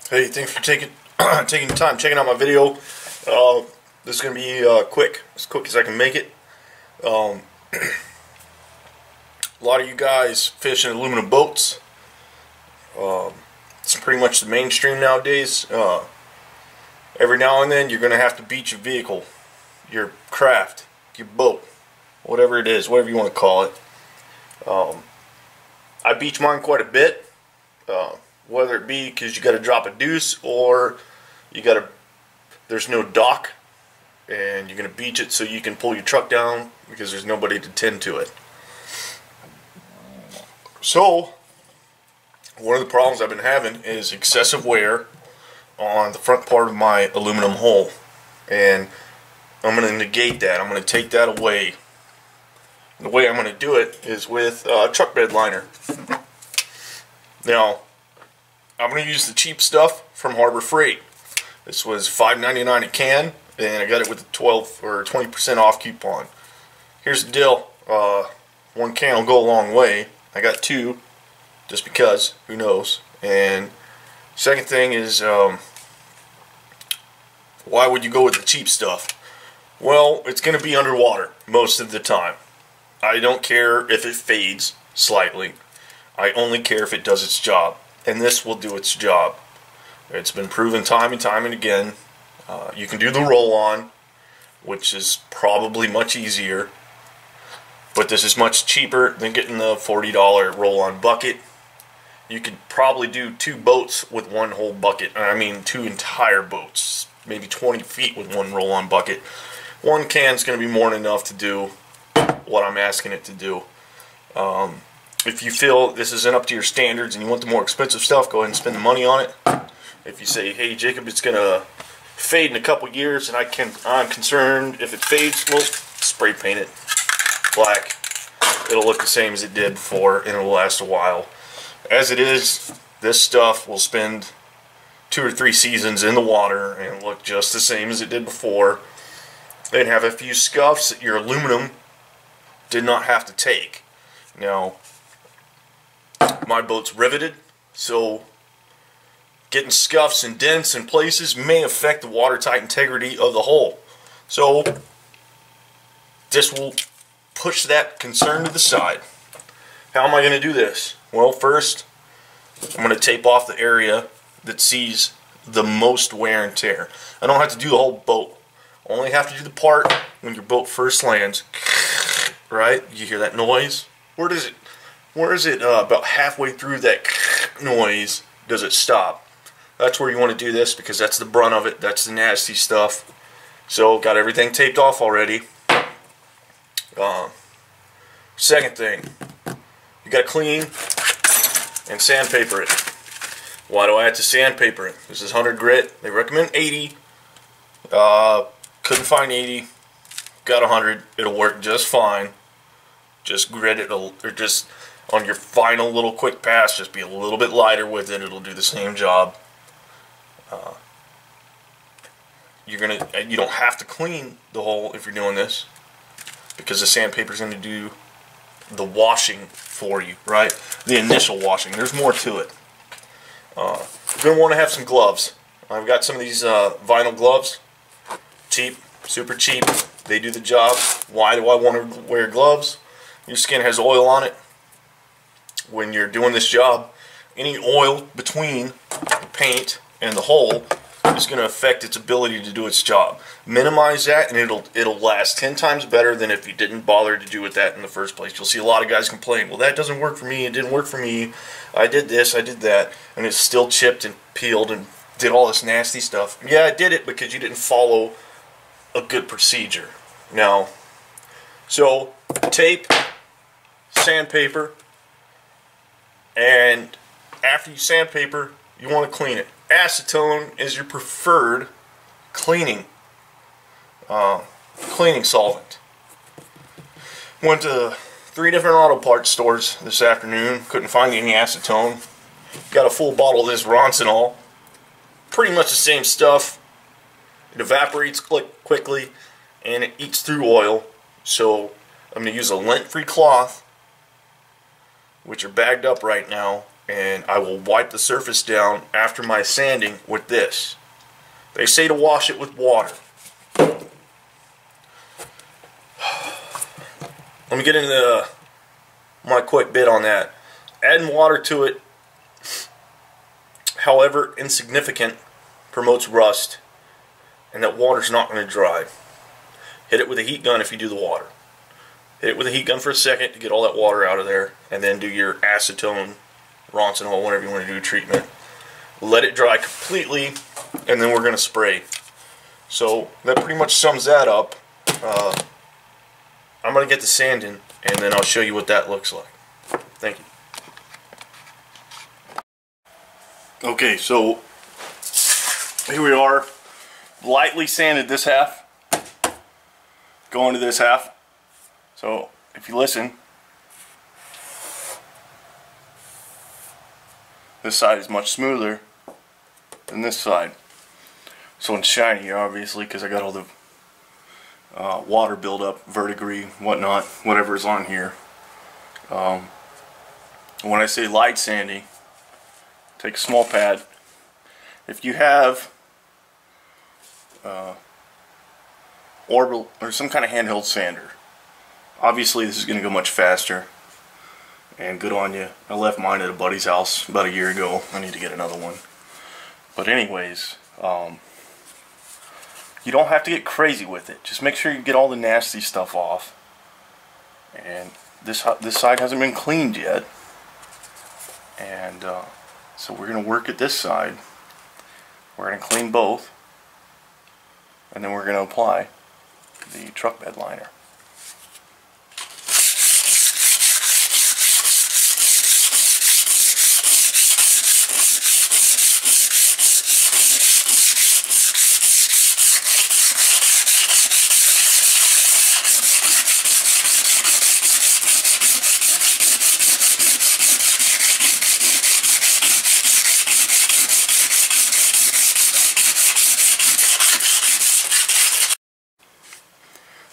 Hey, thanks for taking taking the time, checking out my video. This is going to be quick as I can make it. A lot of you guys fish in aluminum boats. It's pretty much the mainstream nowadays. Every now and then you're going to have to beach your vehicle, your craft, your boat, whatever it is, whatever you want to call it. I beach mine quite a bit. Whether it be because you got to drop a deuce or there's no dock and you're going to beach it so you can pull your truck down because there's nobody to tend to it. So one of the problems I've been having is excessive wear on the front part of my aluminum hull, and I'm going to negate that. I'm going to take that away. The way I'm going to do it is with truck bed liner. Now, I'm going to use the cheap stuff from Harbor Freight. This was $5.99 a can, and I got it with a 12 or 20% off coupon. Here's the deal. One can will go a long way. I got two, just because, who knows. And second thing is, why would you go with the cheap stuff? Well, it's going to be underwater most of the time. I don't care if it fades slightly. I only care if it does its job. And this will do its job. It's been proven time and time and again. You can do the roll-on, which is probably much easier, but this is much cheaper than getting the $40 roll-on bucket. You could probably do two boats with one whole bucket. I mean, two entire boats, maybe 20 feet with one roll-on bucket. One can's going to be more than enough to do what I'm asking it to do. If you feel this isn't up to your standards and you want the more expensive stuff, go ahead and spend the money on it. If you say, hey Jacob, it's gonna fade in a couple years and I'm concerned if it fades, well, spray paint it black. It'll look the same as it did before and it'll last a while. As it is, this stuff will spend 2 or 3 seasons in the water and look just the same as it did before. And have a few scuffs that your aluminum did not have to take. Now, my boat's riveted, so getting scuffs and dents in places may affect the watertight integrity of the hull. So this will push that concern to the side. How am I going to do this? Well, first I'm going to tape off the area that sees the most wear and tear. I don't have to do the whole boat. I only have to do the part when your boat first lands. Right? You hear that noise? Where is it about halfway through that noise does it stop? That's where you want to do this because that's the brunt of it. That's the nasty stuff. So got everything taped off already. Second thing, you got to clean and sandpaper it. Why do I have to sandpaper it? This is 100 grit. They recommend 80. Couldn't find 80. Got 100. It'll work just fine. Just grit it, or just on your final little quick pass, just be a little bit lighter with it. It'll do the same job. You don't have to clean the hull if you're doing this, because the sandpaper is going to do the washing for you, right? The initial washing. There's more to it. You're going to want to have some gloves. I've got some of these vinyl gloves. Cheap, super cheap. They do the job. Why do I want to wear gloves? Your skin has oil on it. When you're doing this job, any oil between the paint and the hull is going to affect its ability to do its job. Minimize that and it'll last 10 times better than if you didn't bother to do with that in the first place. You'll see a lot of guys complain, well, that doesn't work for me, it didn't work for me, I did this, I did that, and it's still chipped and peeled and did all this nasty stuff. Yeah, I did it because you didn't follow a good procedure. Now, so tape, sandpaper, and after you sandpaper, you want to clean it. Acetone is your preferred cleaning solvent. Went to 3 different auto parts stores this afternoon. Couldn't find any acetone. Got a full bottle of this Roncinol. Pretty much the same stuff. It evaporates quickly and it eats through oil. So I'm going to use a lint-free cloth, which are bagged up right now, and I will wipe the surface down after my sanding with this. They say to wash it with water. Let me get into my quick bit on that. Adding water to it, however insignificant, promotes rust, and that water's not going to dry. Hit it with a heat gun if you do the water. Hit it with a heat gun for a second to get all that water out of there, and then do your acetone, Roncinol, whatever you want to do, treatment. Let it dry completely, and then we're going to spray. So that pretty much sums that up. I'm going to get the sanding, and then I'll show you what that looks like. Thank you. Okay, so here we are. Lightly sanded this half. Going to this half. So if you listen, this side is much smoother than this side. So it's shiny, obviously, because I got all the water buildup, verdigris, whatnot, whatever is on here. When I say light sanding, take a small pad. If you have orbital or some kind of handheld sander, obviously this is going to go much faster, and good on you. I left mine at a buddy's house about a year ago. I need to get another one. But anyways, you don't have to get crazy with it. Just make sure you get all the nasty stuff off. And this side hasn't been cleaned yet, and so we're going to work at this side. We're going to clean both, and then we're going to apply the truck bed liner.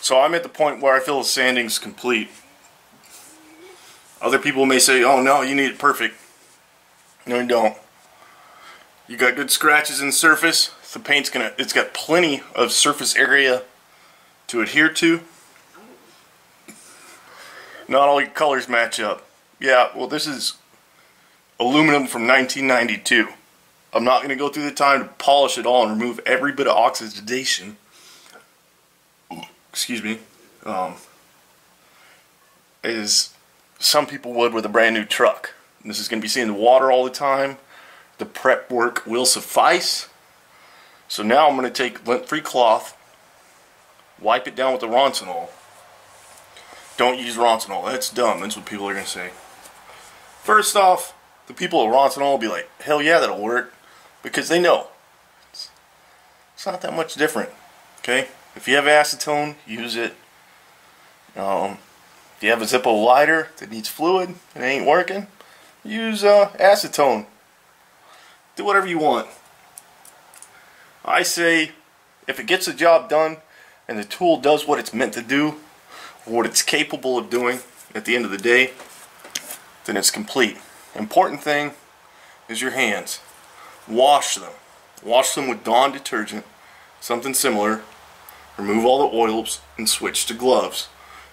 So I'm at the point where I feel the sanding's complete. Other people may say, oh no, you need it perfect. No, you don't. You got good scratches in the surface. The paint's it's got plenty of surface area to adhere to. Not all your colors match up. Yeah, well, this is aluminum from 1992. I'm not going to go through the time to polish it all and remove every bit of oxidation. Excuse me, as some people would with a brand new truck. And this is going to be seeing the water all the time. The prep work will suffice. So now I'm going to take lint-free cloth, wipe it down with the Roncinol. Don't use Roncinol, that's dumb, that's what people are going to say. First off, the people at Roncinol will be like, hell yeah, that'll work, because they know. It's not that much different, okay? If you have acetone, use it. If you have a Zippo lighter that needs fluid and it ain't working, use acetone. Do whatever you want. I say, if it gets the job done and the tool does what it's meant to do, or what it's capable of doing at the end of the day, then it's complete. Important thing is your hands. Wash them. Wash them with Dawn detergent, something similar. Remove all the oils and switch to gloves.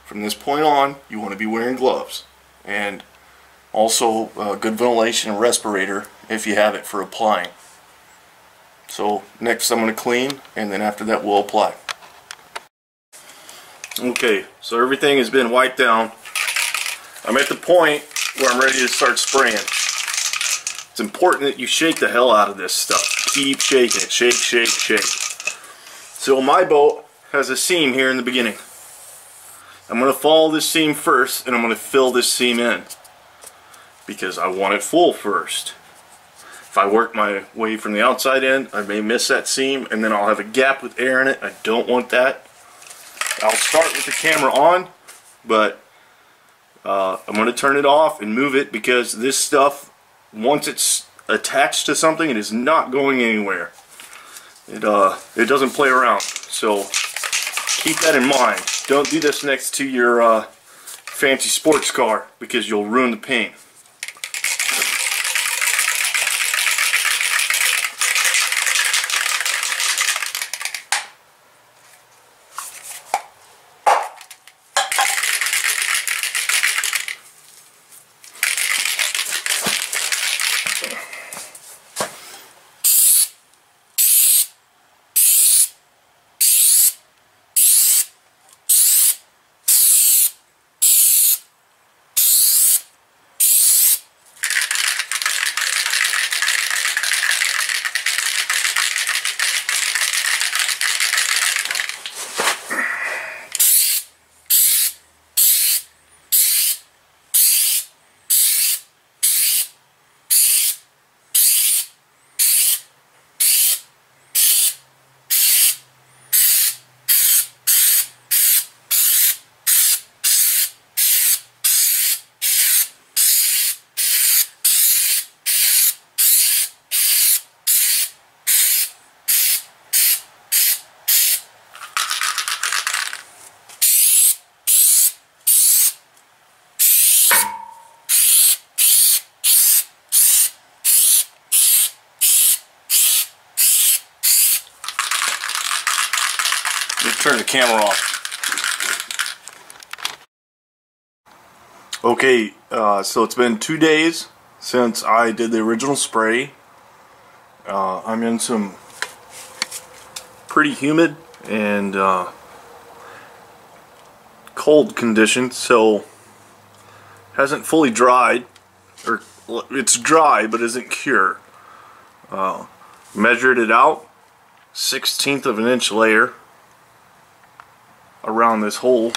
From this point on, you want to be wearing gloves. And also good ventilation and respirator if you have it for applying. So next I'm going to clean, and then after that we'll apply. Okay, so everything has been wiped down. I'm at the point where I'm ready to start spraying. It's important that you shake the hell out of this stuff. Keep shaking it. Shake, shake, shake. So my boat has a seam here in the beginning. I'm going to follow this seam first, and I'm going to fill this seam in because I want it full first. If I work my way from the outside in, I may miss that seam, and then I'll have a gap with air in it. I don't want that. I'll start with the camera on, but I'm going to turn it off and move it, because this stuff, once it's attached to something, it is not going anywhere. It doesn't play around. So keep that in mind. Don't do this next to your fancy sports car, because you'll ruin the paint. turn the camera off. Okay, so it's been 2 days since I did the original spray. I'm in some pretty humid and cold conditions, so hasn't fully dried, or it's dry but isn't cured. Measured it out, 1/16 of an inch layer around this whole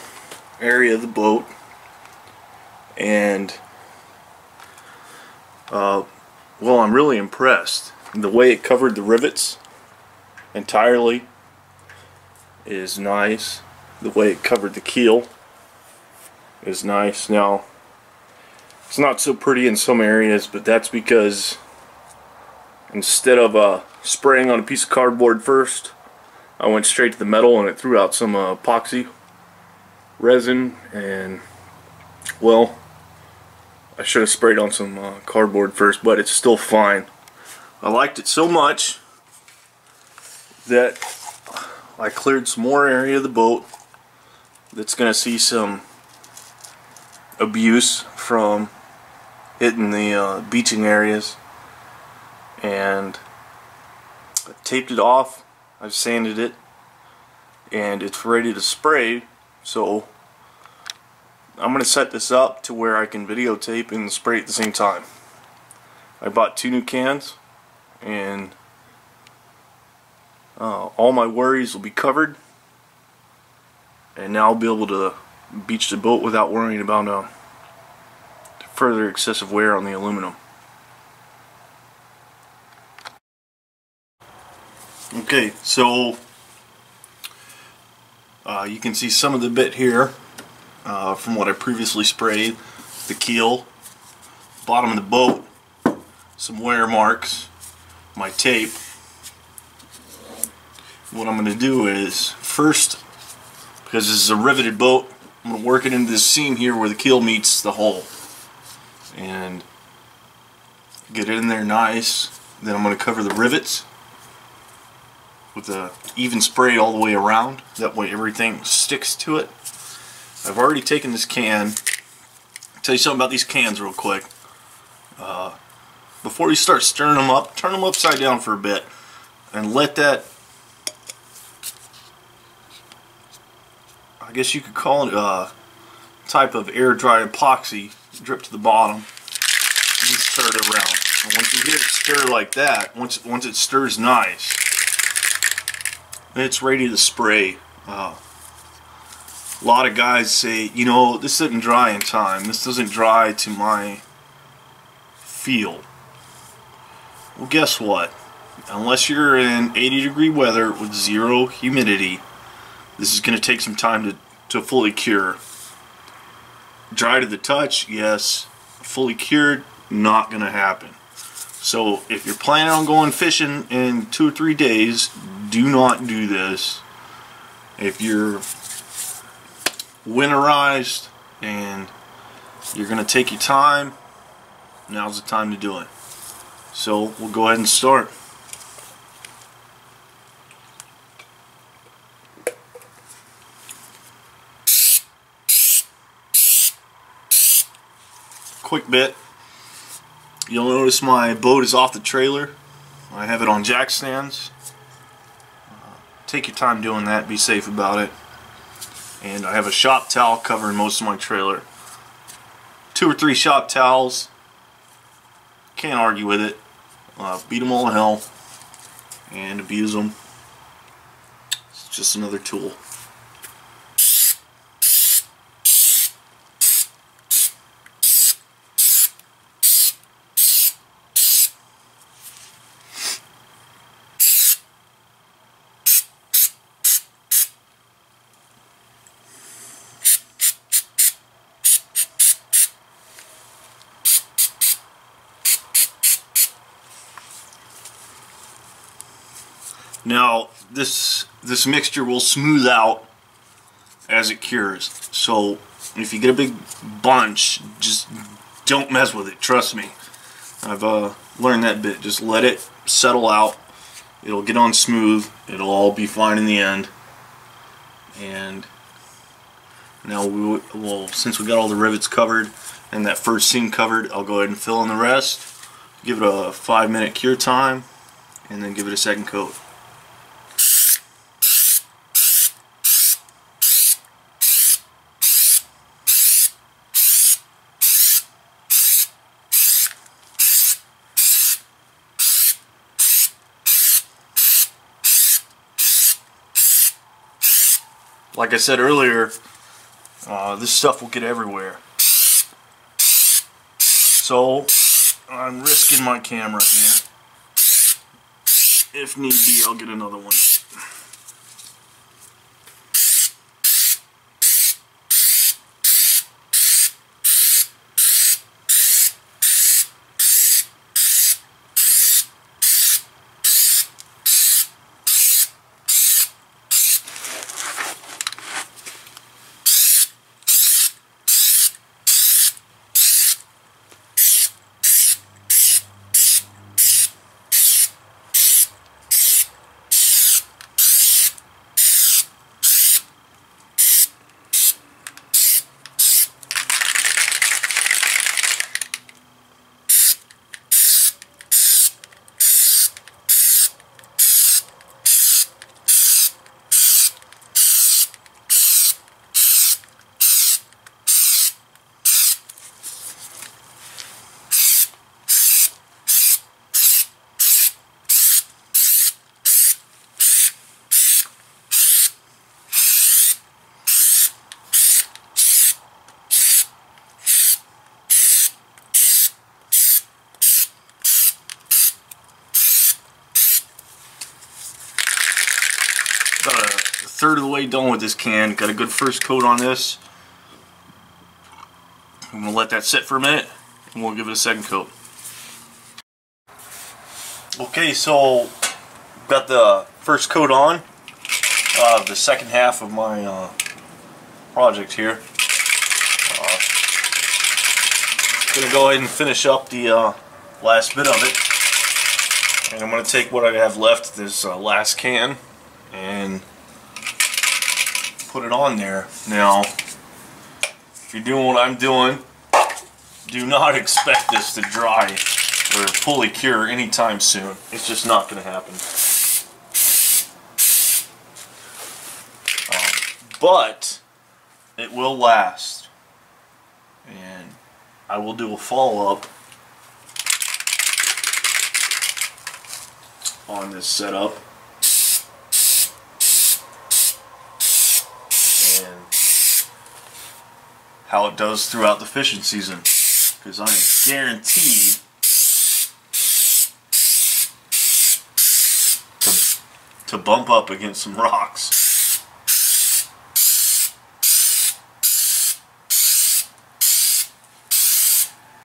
area of the boat, and well, I'm really impressed. The way it covered the rivets entirely is nice. The way it covered the keel is nice. Now, it's not so pretty in some areas, but that's because instead of spraying on a piece of cardboard first, I went straight to the metal and it threw out some epoxy resin, and well, I should have sprayed on some cardboard first, but it's still fine. I liked it so much that I cleared some more area of the boat that's going to see some abuse from hitting the beaching areas, and I taped it off. I've sanded it and it's ready to spray, so I'm going to set this up to where I can videotape and spray at the same time. I bought 2 new cans, and all my worries will be covered, and now I'll be able to beach the boat without worrying about further excessive wear on the aluminum. Okay, so you can see some of the bit here from what I previously sprayed. The keel, bottom of the boat, some wear marks, my tape. What I'm going to do is, first, because this is a riveted boat, I'm going to work it into this seam here where the keel meets the hull and get it in there nice. Then I'm going to cover the rivets with a even spray all the way around. That way everything sticks to it. I've already taken this can. I'll tell you something about these cans real quick. Before you start stirring them up, turn them upside down for a bit and let that, I guess you could call it a type of air dry epoxy, drip to the bottom and stir it around. And once you hear it stir like that, once it stirs nice, then it's ready to spray. A lot of guys say, you know, this isn't dry in time. This doesn't dry to my feel. Well, guess what? Unless you're in 80-degree weather with 0 humidity, this is going to take some time to fully cure. Dry to the touch, yes. Fully cured, not going to happen. So if you're planning on going fishing in 2 or 3 days, do not do this. If you're winterized and you're going to take your time, now's the time to do it. So we'll go ahead and start. Quick bit. You'll notice my boat is off the trailer. I have it on jack stands. Take your time doing that. Be safe about it. And I have a shop towel covering most of my trailer. 2 or 3 shop towels. Can't argue with it. Beat them all to hell and abuse them. It's just another tool. Now this mixture will smooth out as it cures, so if you get a big bunch, just don't mess with it. Trust me, I've learned that bit. Just let it settle out. It'll get on smooth. It'll all be fine in the end. And now since we got all the rivets covered and that first seam covered, I'll go ahead and fill in the rest, give it a 5-minute cure time, and then give it a second coat. Like I said earlier, this stuff will get everywhere. So I'm risking my camera here. If need be, I'll get another one. About a third of the way done with this can. Got a good first coat on this. I'm going to let that sit for a minute and we'll give it a second coat. Okay, so got the first coat on the second half of my project here. Going to go ahead and finish up the last bit of it. And I'm going to take what I have left, this last can, and put it on there. Now, if you're doing what I'm doing, do not expect this to dry or fully cure anytime soon. It's just not going to happen. But it will last, and I will do a follow-up on this setup. How it does throughout the fishing season, because I am guaranteed to bump up against some rocks.